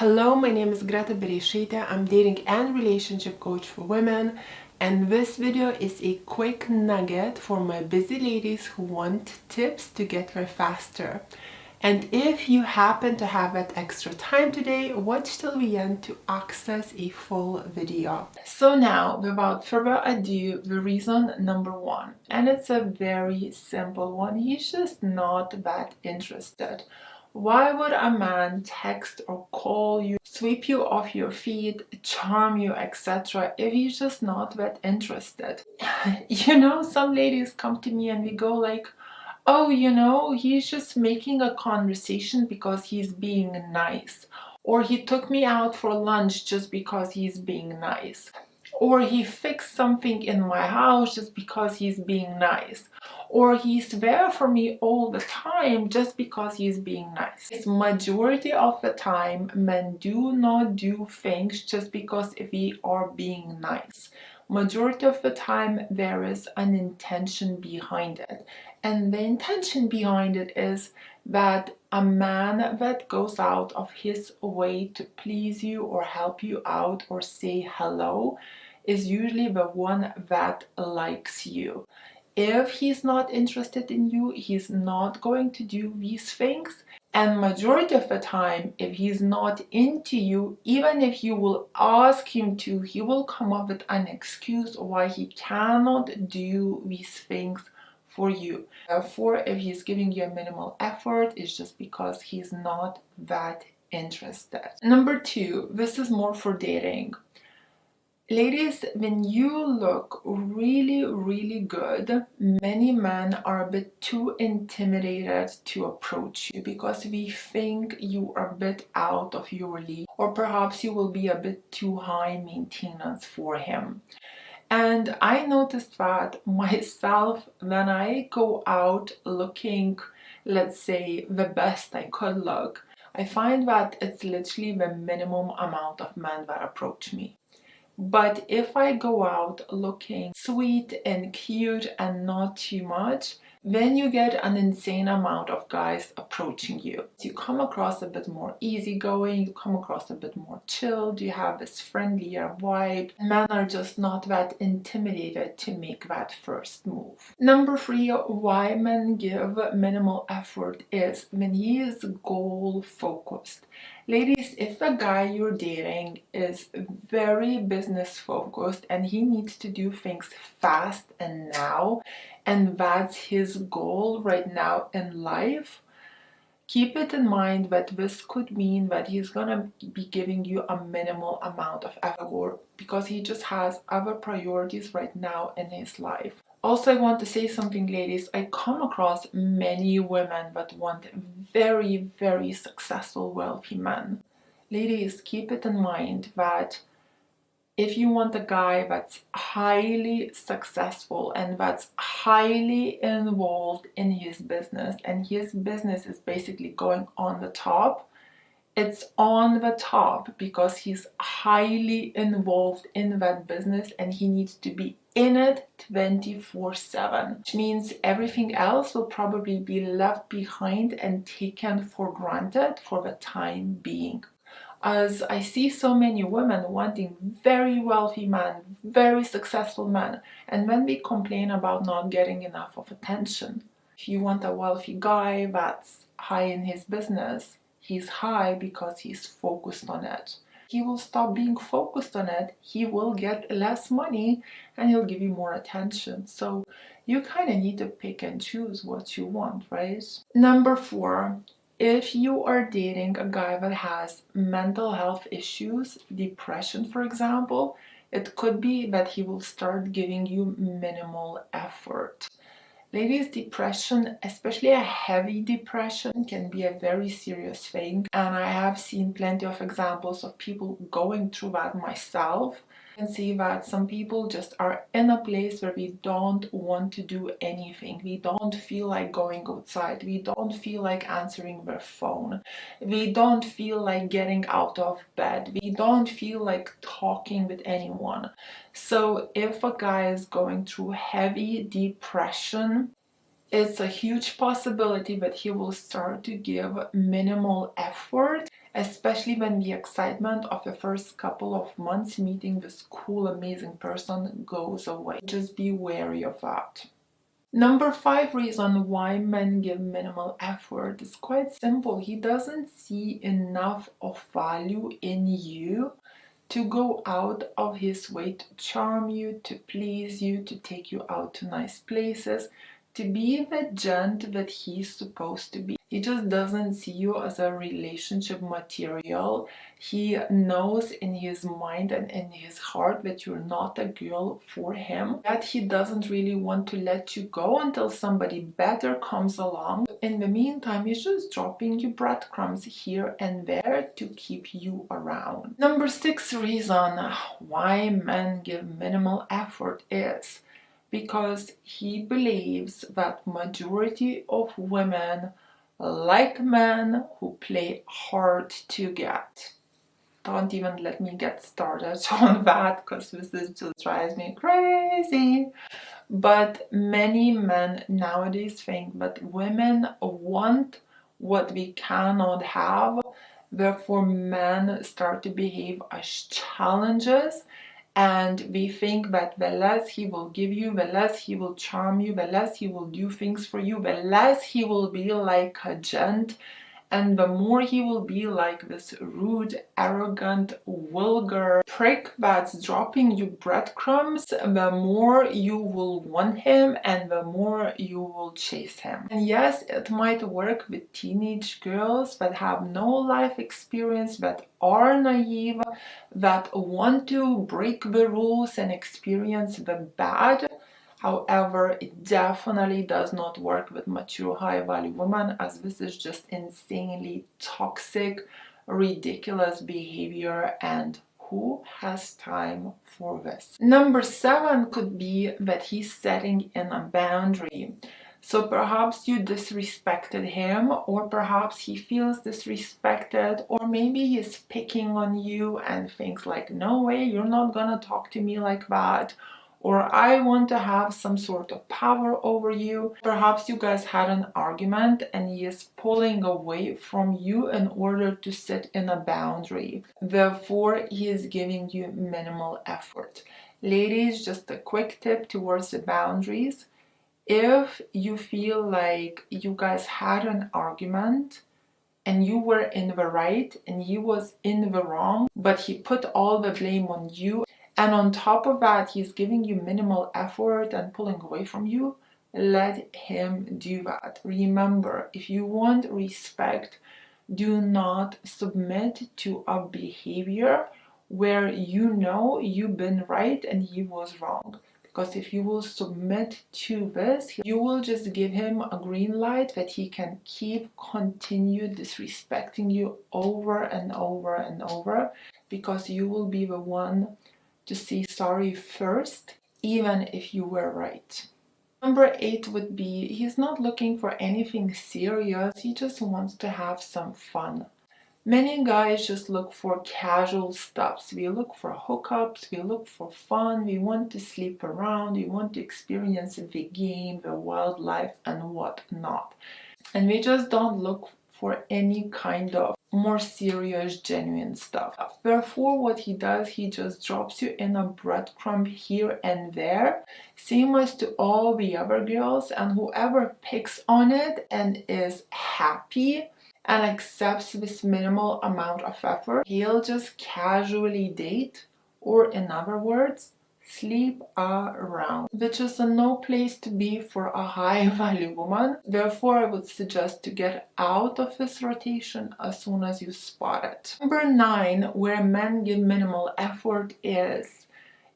Hello, my name is Greta Bereshita. I'm dating and relationship coach for women, and this video is a quick nugget for my busy ladies who want tips to get there faster. And if you happen to have that extra time today, watch till the end to access a full video. So now, without further ado, the reason number one, and it's a very simple one, he's just not that interested. Why would a man text or call you, sweep you off your feet, charm you, etc. if he's just not that interested? Some ladies come to me and we go like, oh, he's just making a conversation because he's being nice. Or he took me out for lunch just because he's being nice. Or he fixed something in my house just because he's being nice. Or he's there for me all the time just because he's being nice. It's majority of the time, men do not do things just because we are being nice. Majority of the time, there is an intention behind it. And the intention behind it is that a man that goes out of his way to please you or help you out or say hello is usually the one that likes you. If he's not interested in you, he's not going to do these things. And majority of the time, if he's not into you, even if you will ask him to, he will come up with an excuse why he cannot do these things for you. Therefore, if he's giving you a minimal effort, it's just because he's not that interested. Number two, this is more for dating. Ladies, when you look really, really good, many men are a bit too intimidated to approach you because we think you are a bit out of your league, or perhaps you will be a bit too high maintenance for him. And I noticed that myself when I go out looking, let's say, the best I could look, I find that it's literally the minimum amount of men that approach me. But if I go out looking sweet and cute and not too much, then you get an insane amount of guys approaching you. You come across a bit more easygoing, you come across a bit more chilled, you have this friendlier vibe. Men are just not that intimidated to make that first move. Number three, why men give minimal effort is when he is goal focused. Ladies, if the guy you're dating is very business focused and he needs to do things fast and now, and that's his goal right now in life, keep it in mind that this could mean that he's gonna be giving you a minimal amount of effort because he just has other priorities right now in his life. Also, I want to say something, ladies. I come across many women that want very, very successful, wealthy men. Ladies, keep it in mind that if you want a guy that's highly successful and that's highly involved in his business, and his business is basically going on the top, it's on the top because he's highly involved in that business and he needs to be in it 24/7, which means everything else will probably be left behind and taken for granted for the time being. As I see so many women wanting very wealthy men, very successful men, and when we complain about not getting enough of attention. If you want a wealthy guy that's high in his business, he's high because he's focused on it. He will stop being focused on it, he will get less money, and he'll give you more attention. So you kind of need to pick and choose what you want, right? Number four, if you are dating a guy that has mental health issues, depression for example, it could be that he will start giving you minimal effort. Ladies, depression, especially a heavy depression, can be a very serious thing, and I have seen plenty of examples of people going through that myself. I can see that some people just are in a place where we don't want to do anything. We don't feel like going outside. We don't feel like answering their phone. We don't feel like getting out of bed. We don't feel like talking with anyone. So if a guy is going through heavy depression, it's a huge possibility that he will start to give minimal effort especially when the excitement of the first couple of months meeting this cool, amazing person goes away. Just be wary of that. Number 5 reason why men give minimal effort is quite simple. He doesn't see enough of value in you to go out of his way to charm you, to please you, to take you out to nice places, to be the gent that he's supposed to be. He just doesn't see you as a relationship material. He knows in his mind and in his heart that you're not a girl for him, that he doesn't really want to let you go until somebody better comes along. In the meantime, he's just dropping you breadcrumbs here and there to keep you around. Number 6 reason why men give minimal effort is because he believes that majority of women like men who play hard to get. Don't even let me get started on that, because this just drives me crazy. But many men nowadays think that women want what we cannot have. Therefore, men start to behave as challenges, and we think that the less he will give you, the less he will charm you, the less he will do things for you, the less he will be like a gent, and the more he will be like this rude, arrogant, vulgar prick that's dropping you breadcrumbs, the more you will want him and the more you will chase him. And yes, it might work with teenage girls that have no life experience, that are naive, that want to break the rules and experience the bad. However, it definitely does not work with mature, high-value women, as this is just insanely toxic, ridiculous behavior, and who has time for this? Number 7 could be that he's setting in a boundary. So perhaps you disrespected him, or perhaps he feels disrespected, or maybe he's picking on you and thinks like, no way, you're not gonna talk to me like that. Or I want to have some sort of power over you. Perhaps you guys had an argument and he is pulling away from you in order to set in a boundary. Therefore, he is giving you minimal effort. Ladies, just a quick tip towards the boundaries. If you feel like you guys had an argument and you were in the right and he was in the wrong, but he put all the blame on you, and on top of that, he's giving you minimal effort and pulling away from you, let him do that. Remember, if you want respect, do not submit to a behavior where you know you've been right and he was wrong. Because if you will submit to this, you will just give him a green light that he can continue disrespecting you over and over and over, because you will be the one to say sorry first, even if you were right. Number 8 would be, he's not looking for anything serious, he just wants to have some fun. Many guys just look for casual stuffs. We look for hookups, we look for fun, we want to sleep around, we want to experience the game, the wildlife, and whatnot. And we just don't look for any kind of more serious, genuine stuff. Therefore, what he does, he just drops you in a breadcrumb here and there, same as to all the other girls, and whoever picks on it and is happy and accepts this minimal amount of effort, he'll just casually date, or in other words, sleep around, which is a no place to be for a high value woman. Therefore, I would suggest to get out of this rotation as soon as you spot it. Number 9, where men give minimal effort, is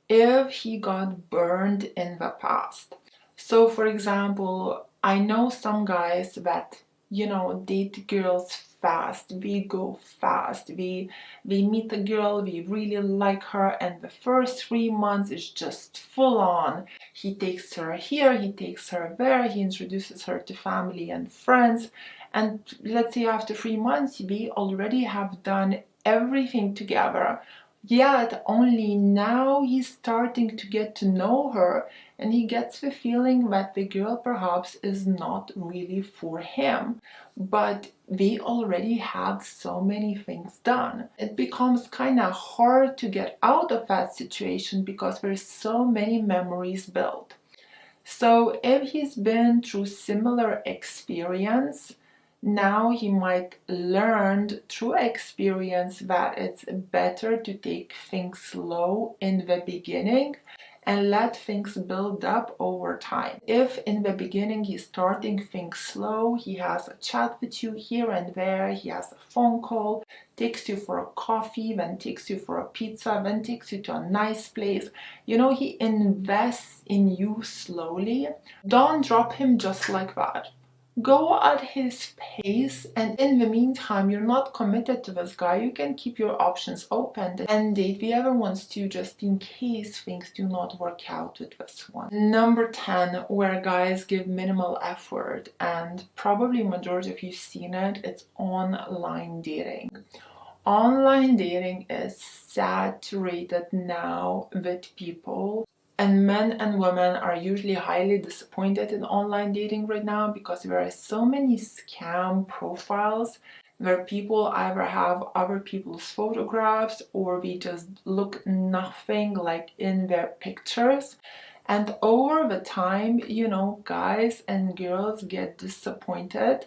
if he got burned in the past. So for example, I know some guys that, you know, date girls fast, we go fast, we meet a girl, we really like her, and the first 3 months is just full on. He takes her here, he takes her there, he introduces her to family and friends, and let's say after 3 months we already have done everything together. Yet only now he's starting to get to know her, and he gets the feeling that the girl perhaps is not really for him. But they already had so many things done. It becomes kind of hard to get out of that situation because there's so many memories built. So if he's been through similar experience, now he might learn through experience that it's better to take things slow in the beginning and let things build up over time. If in the beginning he's starting things slow, he has a chat with you here and there, he has a phone call, takes you for a coffee, then takes you for a pizza, then takes you to a nice place. You know, he invests in you slowly. Don't drop him just like that. Go at his pace, and in the meantime, you're not committed to this guy. You can keep your options open and date the other ones too, just in case things do not work out with this one. Number 10, where guys give minimal effort, and probably majority of you seen it, it's online dating. Online dating is saturated now with people, and men and women are usually highly disappointed in online dating right now because there are so many scam profiles where people either have other people's photographs or they just look nothing like in their pictures. And over the time, you know, guys and girls get disappointed,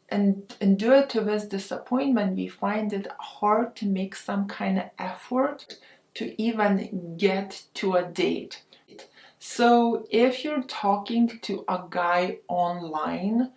and due to this disappointment, we find it hard to make some kind of effort to even get to a date. So if you're talking to a guy online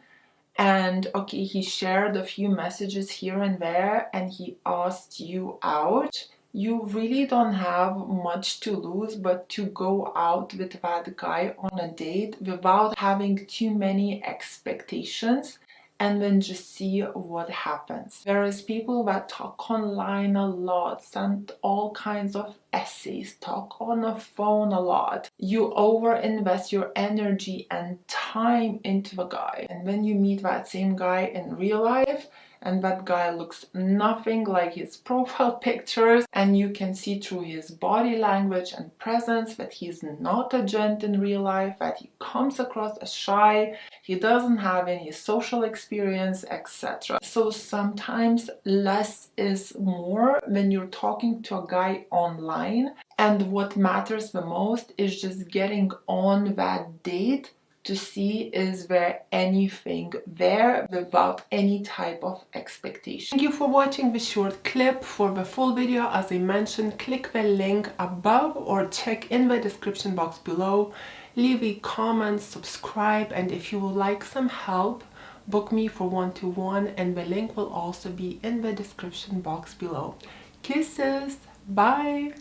and okay, he shared a few messages here and there and he asked you out, you really don't have much to lose but to go out with that guy on a date without having too many expectations, and then just see what happens. There is people that talk online a lot, send all kinds of essays, talk on the phone a lot. You over invest your energy and time into the guy, and when you meet that same guy in real life, and that guy looks nothing like his profile pictures, and you can see through his body language and presence that he's not a gent in real life, that he comes across as shy, he doesn't have any social experience, etc. So sometimes less is more when you're talking to a guy online, and what matters the most is just getting on that date to see is there anything there without any type of expectation. Thank you for watching this short clip. For the full video, as I mentioned, click the link above or check in the description box below. Leave a comment, subscribe, and if you would like some help, book me for one-to-one, and the link will also be in the description box below. Kisses, bye!